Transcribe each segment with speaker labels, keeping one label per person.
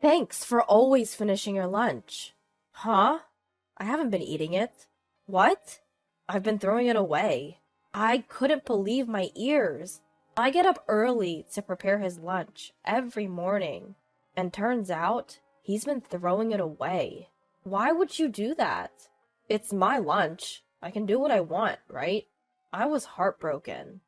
Speaker 1: Thanks for always finishing your lunch. Huh? I haven't been eating it. What? I've been throwing it away. I couldn't believe my ears. I get up early to prepare his lunch every morning, and turns out he's been throwing it away. Why would you do that? It's my lunch. I can do what I want, right? I was heartbroken.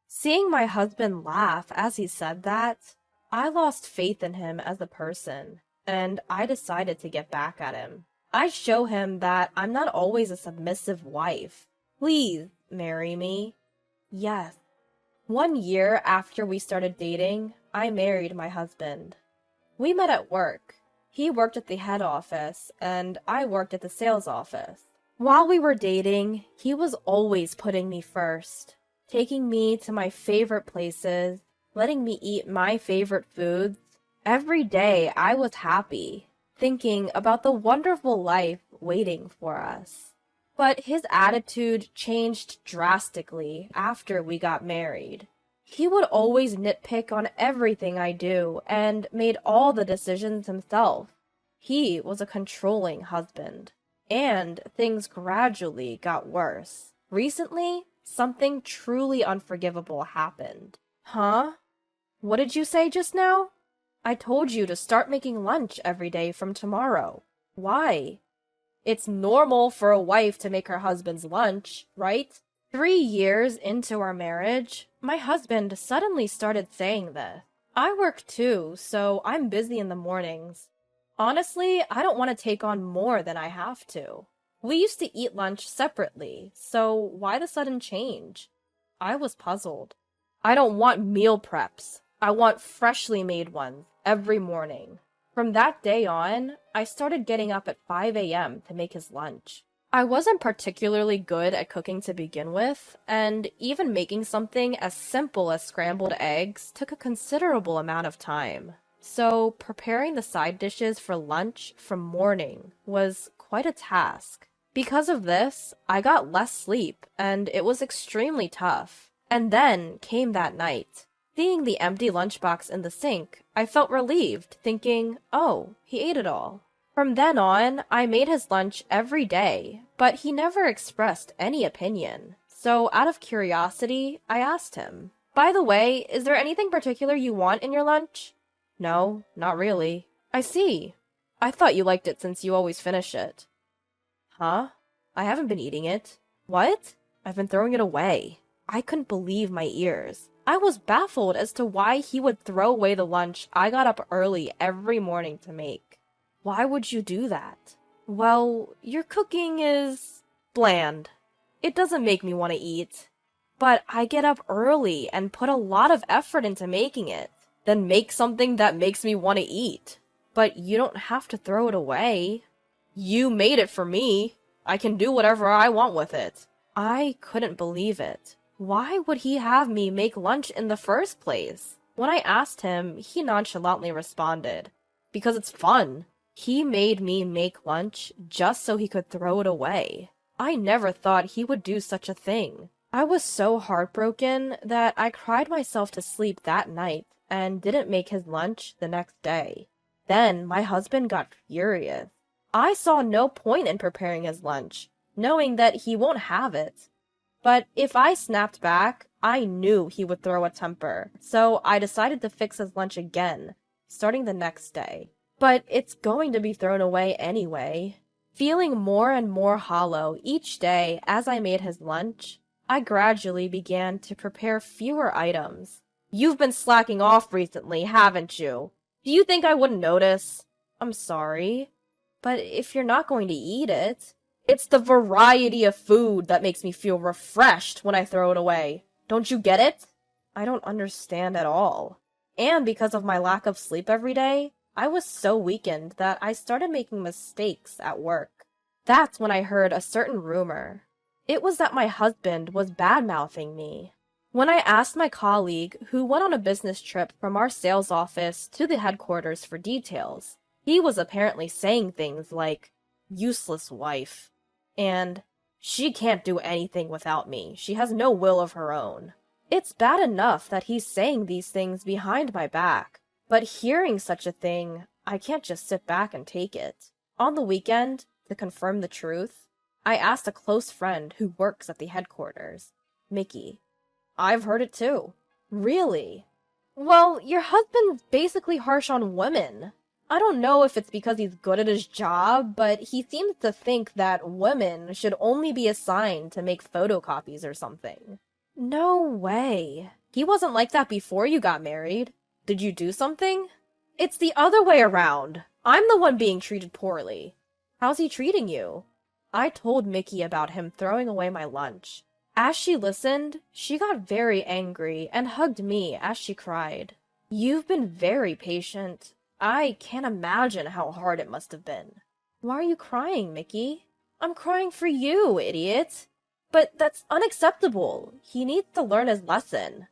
Speaker 1: Seeing my husband laugh as he said that, I lost faith in him as a person, and I decided to get back at him. I show him that I'm not always a submissive wife. Please marry me. Yes. 1 year after we started dating, I married my husband. We met at work. He worked at the head office, and I worked at the sales office. While we were dating, he was always putting me first, taking me to my favorite places, letting me eat my favorite foods. Every day I was happy, thinking about the wonderful life waiting for us. But his attitude changed drastically after we got married. He would always nitpick on everything I do and made all the decisions himself. He was a controlling husband, and things gradually got worse. Recently, something truly unforgivable happened. Huh? What did you say just now? I told you to start making lunch every day from tomorrow. Why? It's normal for a wife to make her husband's lunch, right? 3 years into our marriage, my husband suddenly started saying this. I work too, so I'm busy in the mornings. Honestly, I don't want to take on more than I have to. We used to eat lunch separately, so why the sudden change? I was puzzled. I don't want meal preps. I want freshly made ones every morning. From that day on, I started getting up at 5 a.m. to make his lunch. I wasn't particularly good at cooking to begin with, and even making something as simple as scrambled eggs took a considerable amount of time. So, preparing the side dishes for lunch from morning was quite a task. Because of this, I got less sleep, and it was extremely tough. And then came that night. Seeing the empty lunchbox in the sink, I felt relieved, thinking, oh, he ate it all. From then on, I made his lunch every day, but he never expressed any opinion. So, out of curiosity, I asked him, by the way, is there anything particular you want in your lunch? No, not really. I see. I thought you liked it since you always finish it. Huh? I haven't been eating it. What? I've been throwing it away. I couldn't believe my ears. I was baffled as to why he would throw away the lunch I got up early every morning to make. Why would you do that? Well, your cooking is bland. It doesn't make me want to eat. But I get up early and put a lot of effort into making it. Then make something that makes me want to eat. But you don't have to throw it away. You made it for me. I can do whatever I want with it. I couldn't believe it. Why would he have me make lunch in the first place? When I asked him, he nonchalantly responded, because it's fun. He made me make lunch just so he could throw it away. I never thought he would do such a thing. I was so heartbroken that I cried myself to sleep that night and didn't make his lunch the next day. Then my husband got furious. I saw no point in preparing his lunch, knowing that he won't have it. But if I snapped back, I knew he would throw a temper, so I decided to fix his lunch again, starting the next day. But it's going to be thrown away anyway. Feeling more and more hollow each day as I made his lunch, I gradually began to prepare fewer items. You've been slacking off recently, haven't you? Do you think I wouldn't notice? I'm sorry, but if you're not going to eat it, it's the variety of food that makes me feel refreshed when I throw it away. Don't you get it? I don't understand at all. And because of my lack of sleep every day, I was so weakened that I started making mistakes at work. That's when I heard a certain rumor. It was that my husband was bad-mouthing me. When I asked my colleague, who went on a business trip from our sales office to the headquarters for details, he was apparently saying things like, useless wife, and she can't do anything without me. She has no will of her own. It's bad enough that he's saying these things behind my back, but hearing such a thing, I can't just sit back and take it. On the weekend, to confirm the truth, I asked a close friend who works at the headquarters, Mickey. I've heard it too. Really? Well, your husband's basically harsh on women. I don't know if it's because he's good at his job, but he seems to think that women should only be assigned to make photocopies or something. No way. He wasn't like that before you got married. Did you do something? It's the other way around. I'm the one being treated poorly. How's he treating you? I told Mickey about him throwing away my lunch. As she listened, she got very angry and hugged me as she cried. You've been very patient. I can't imagine how hard it must have been. Why are you crying, Mickey? I'm crying for you, idiot. But that's unacceptable. He needs to learn his lesson.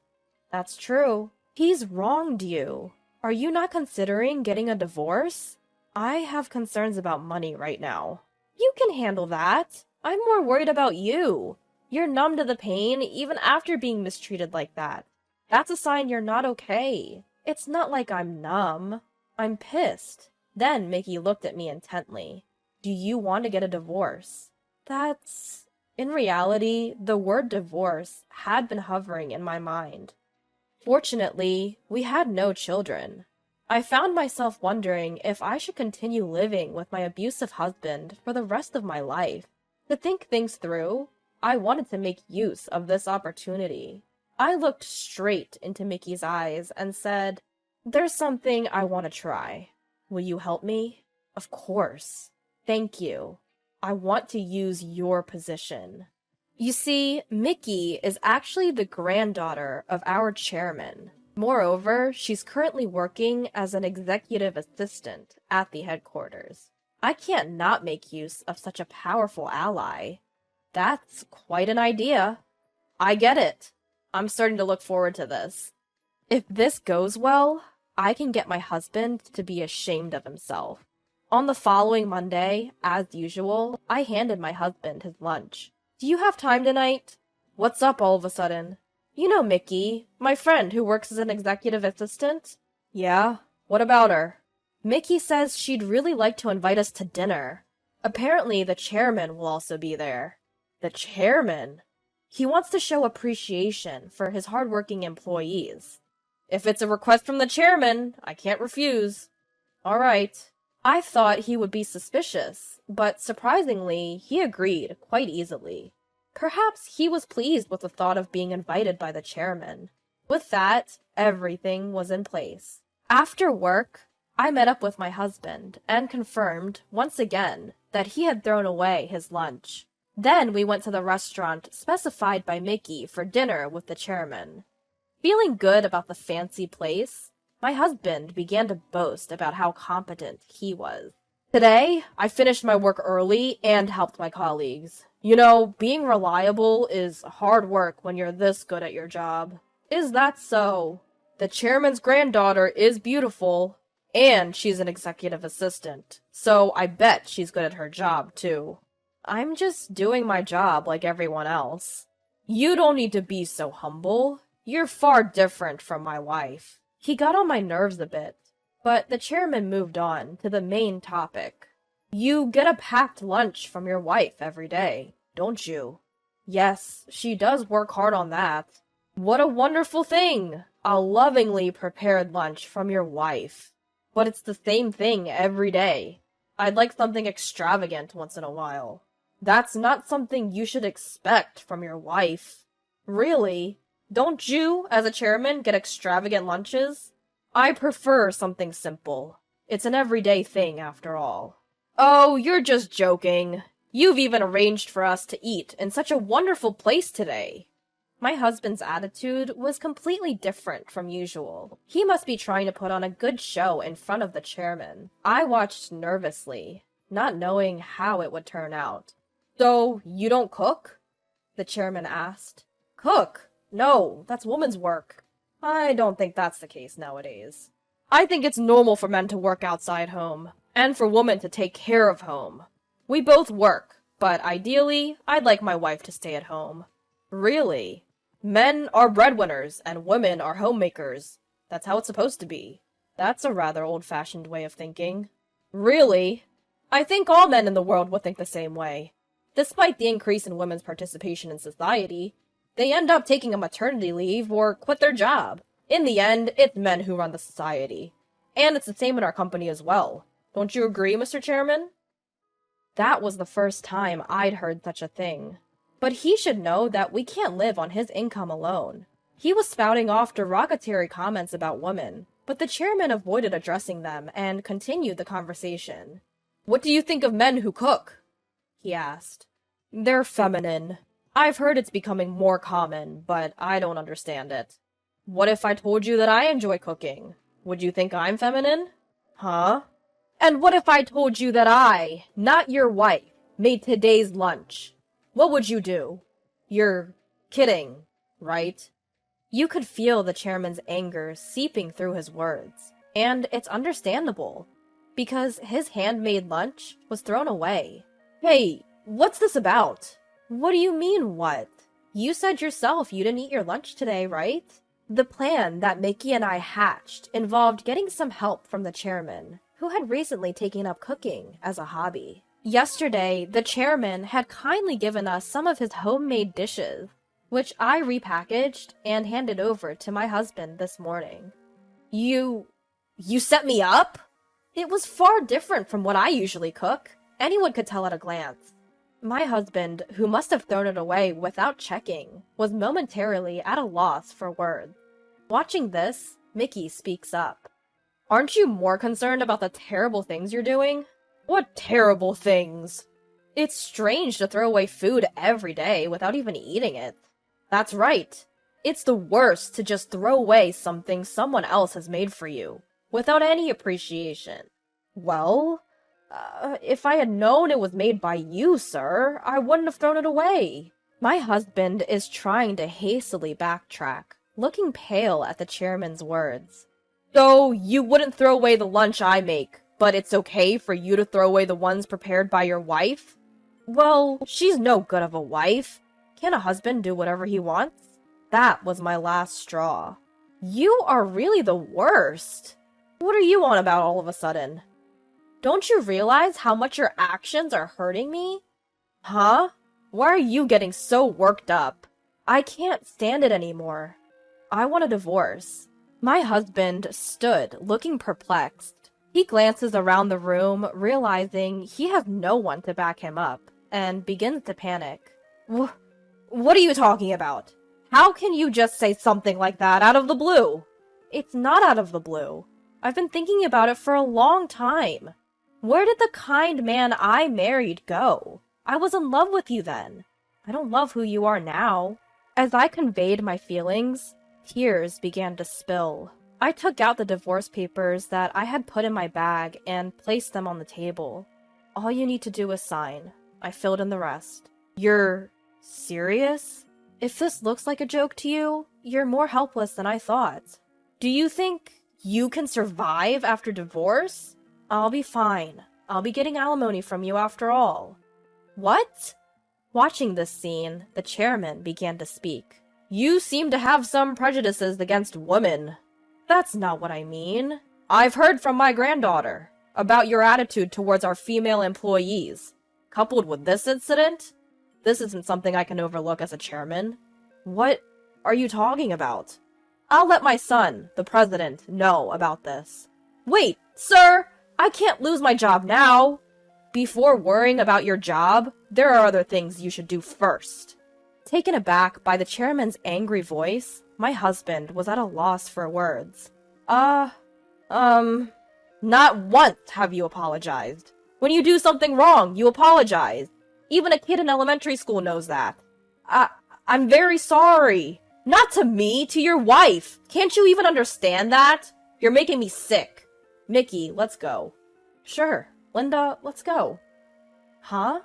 Speaker 1: That's true. He's wronged you. Are you not considering getting a divorce? I have concerns about money right now. You can handle that. I'm more worried about you. You're numb to the pain even after being mistreated like that. That's a sign you're not okay. It's not like I'm numb. I'm pissed. Then Mickey looked at me intently. Do you want to get a divorce? That's... In reality, the word divorce had been hovering in my mind. Fortunately, we had no children. I found myself wondering if I should continue living with my abusive husband for the rest of my life. To think things through, I wanted to make use of this opportunity. I looked straight into Mickey's eyes and said, "There's something I want to try. Will you help me?" "Of course. Thank you. I want to use your position." You see, Mickey is actually the granddaughter of our chairman. Moreover, she's currently working as an executive assistant at the headquarters. I can't not make use of such a powerful ally. That's quite an idea. I get it. I'm starting to look forward to this. If this goes well, I can get my husband to be ashamed of himself. On the following Monday, as usual, I handed my husband his lunch. Do you have time tonight? What's up all of a sudden? You know Mickey, my friend who works as an executive assistant? Yeah? What about her? Mickey says she'd really like to invite us to dinner. Apparently the chairman will also be there. The chairman? He wants to show appreciation for his hardworking employees. If it's a request from the chairman, I can't refuse. All right. I thought he would be suspicious, but surprisingly, he agreed quite easily. Perhaps he was pleased with the thought of being invited by the chairman. With that, everything was in place. After work, I met up with my husband and confirmed, once again, that he had thrown away his lunch. Then we went to the restaurant specified by Mickey for dinner with the chairman. Feeling good about the fancy place, my husband began to boast about how competent he was. Today, I finished my work early and helped my colleagues. You know, being reliable is hard work when you're this good at your job. Is that so? The chairman's granddaughter is beautiful, and she's an executive assistant, so I bet she's good at her job, too. I'm just doing my job like everyone else. You don't need to be so humble. You're far different from my wife. He got on my nerves a bit, but the chairman moved on to the main topic. You get a packed lunch from your wife every day, don't you? Yes, she does work hard on that. What a wonderful thing! A lovingly prepared lunch from your wife. But it's the same thing every day. I'd like something extravagant once in a while. That's not something you should expect from your wife. Really? Don't you, as a chairman, get extravagant lunches? I prefer something simple. It's an everyday thing, after all. Oh, you're just joking. You've even arranged for us to eat in such a wonderful place today. My husband's attitude was completely different from usual. He must be trying to put on a good show in front of the chairman. I watched nervously, not knowing how it would turn out. So, you don't cook? The chairman asked. Cook? No, that's woman's work. I don't think that's the case nowadays. I think it's normal for men to work outside home, and for women to take care of home. We both work, but ideally, I'd like my wife to stay at home. Really? Men are breadwinners, and women are homemakers. That's how it's supposed to be. That's a rather old-fashioned way of thinking. Really? I think all men in the world would think the same way. Despite the increase in women's participation in society, they end up taking a maternity leave or quit their job. In the end, it's men who run the society. And it's the same in our company as well. Don't you agree, Mr. Chairman? That was the first time I'd heard such a thing. But he should know that we can't live on his income alone. He was spouting off derogatory comments about women, but the chairman avoided addressing them and continued the conversation. "What do you think of men who cook?" he asked. "They're feminine. I've heard it's becoming more common, but I don't understand it. What if I told you that I enjoy cooking? Would you think I'm feminine? Huh? And what if I told you that I, not your wife, made today's lunch? What would you do? You're kidding, right?" You could feel the chairman's anger seeping through his words, and it's understandable, because his handmade lunch was thrown away. "Hey, what's this about?" "What do you mean, what? You said yourself you didn't eat your lunch today, right?" The plan that Mickey and I hatched involved getting some help from the chairman, who had recently taken up cooking as a hobby. Yesterday, the chairman had kindly given us some of his homemade dishes, which I repackaged and handed over to my husband this morning. You set me up?" "It was far different from what I usually cook. Anyone could tell at a glance." My husband, who must have thrown it away without checking, was momentarily at a loss for words. Watching this, Mickey speaks up. "Aren't you more concerned about the terrible things you're doing?" "What terrible things?" "It's strange to throw away food every day without even eating it." "That's right. It's the worst to just throw away something someone else has made for you, without any appreciation." "Well, if I had known it was made by you, sir, I wouldn't have thrown it away." My husband is trying to hastily backtrack, looking pale at the chairman's words. "So you wouldn't throw away the lunch I make, but it's okay for you to throw away the ones prepared by your wife?" "Well, she's no good of a wife. Can't a husband do whatever he wants?" That was my last straw. "You are really the worst. What are you on about all of a sudden? Don't you realize how much your actions are hurting me?" "Huh? Why are you getting so worked up?" "I can't stand it anymore. I want a divorce." My husband stood, looking perplexed. He glances around the room, realizing he has no one to back him up, and begins to panic. What are you talking about? How can you just say something like that out of the blue?" "It's not out of the blue. I've been thinking about it for a long time. Where did the kind man I married go? I was in love with you then. I don't love who you are now." As I conveyed my feelings, tears began to spill. I took out the divorce papers that I had put in my bag and placed them on the table. "All you need to do is sign." I filled in the rest. "You're serious? If this looks like a joke to you, you're more helpless than I thought. Do you think you can survive after divorce?" "I'll be fine. I'll be getting alimony from you after all." "What?" Watching this scene, the chairman began to speak. "You seem to have some prejudices against women." "That's not what I mean. I've heard from my granddaughter about your attitude towards our female employees. Coupled with this incident, this isn't something I can overlook as a chairman." "What are you talking about?" "I'll let my son, the president, know about this." "Wait, sir! I can't lose my job now!" "Before worrying about your job, there are other things you should do first." Taken aback by the chairman's angry voice, my husband was at a loss for words. Not once have you apologized. When you do something wrong, you apologize. Even a kid in elementary school knows that. I'm very sorry. Not to me, to your wife. Can't you even understand that? You're making me sick. Mickey, let's go." "Sure. Linda, let's go." "Huh?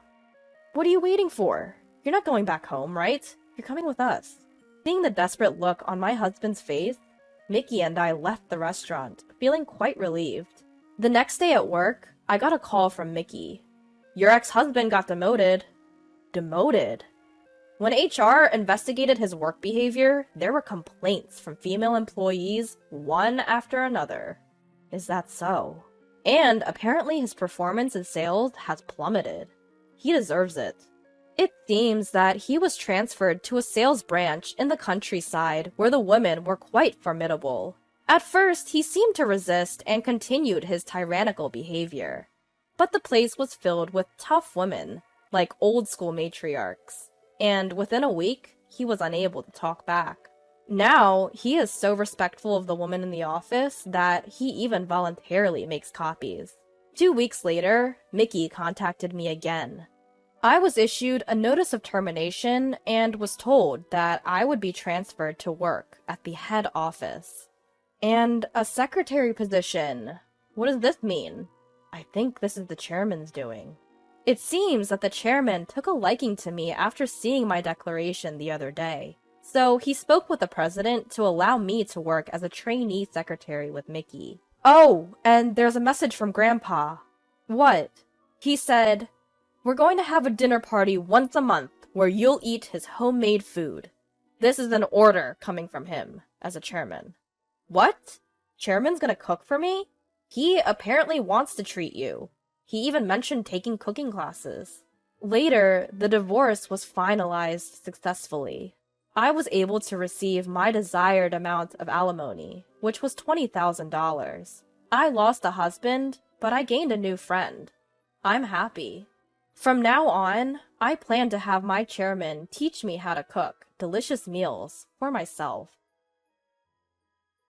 Speaker 1: What are you waiting for? You're not going back home, right? You're coming with us." Seeing the desperate look on my husband's face, Mickey and I left the restaurant, feeling quite relieved. The next day at work, I got a call from Mickey. "Your ex-husband got demoted." Demoted? When HR investigated his work behavior, there were complaints from female employees, one after another. Is that so? And apparently his performance in sales has plummeted. He deserves it. It seems that he was transferred to a sales branch in the countryside where the women were quite formidable. At first, he seemed to resist and continued his tyrannical behavior. But the place was filled with tough women, like old-school matriarchs, and within a week, he was unable to talk back. Now, he is so respectful of the woman in the office that he even voluntarily makes copies. 2 weeks later, Mickey contacted me again. I was issued a notice of termination and was told that I would be transferred to work at the head office. And a secretary position. What does this mean? I think this is the chairman's doing. It seems that the chairman took a liking to me after seeing my declaration the other day. So he spoke with the president to allow me to work as a trainee secretary with Mickey. Oh, and there's a message from Grandpa. What? He said, "We're going to have a dinner party once a month where you'll eat his homemade food." This is an order coming from him as a chairman. What? Chairman's gonna cook for me? He apparently wants to treat you. He even mentioned taking cooking classes. Later, the divorce was finalized successfully. I was able to receive my desired amount of alimony, which was $20,000. I lost a husband, but I gained a new friend. I'm happy. From now on, I plan to have my chairman teach me how to cook delicious meals for myself.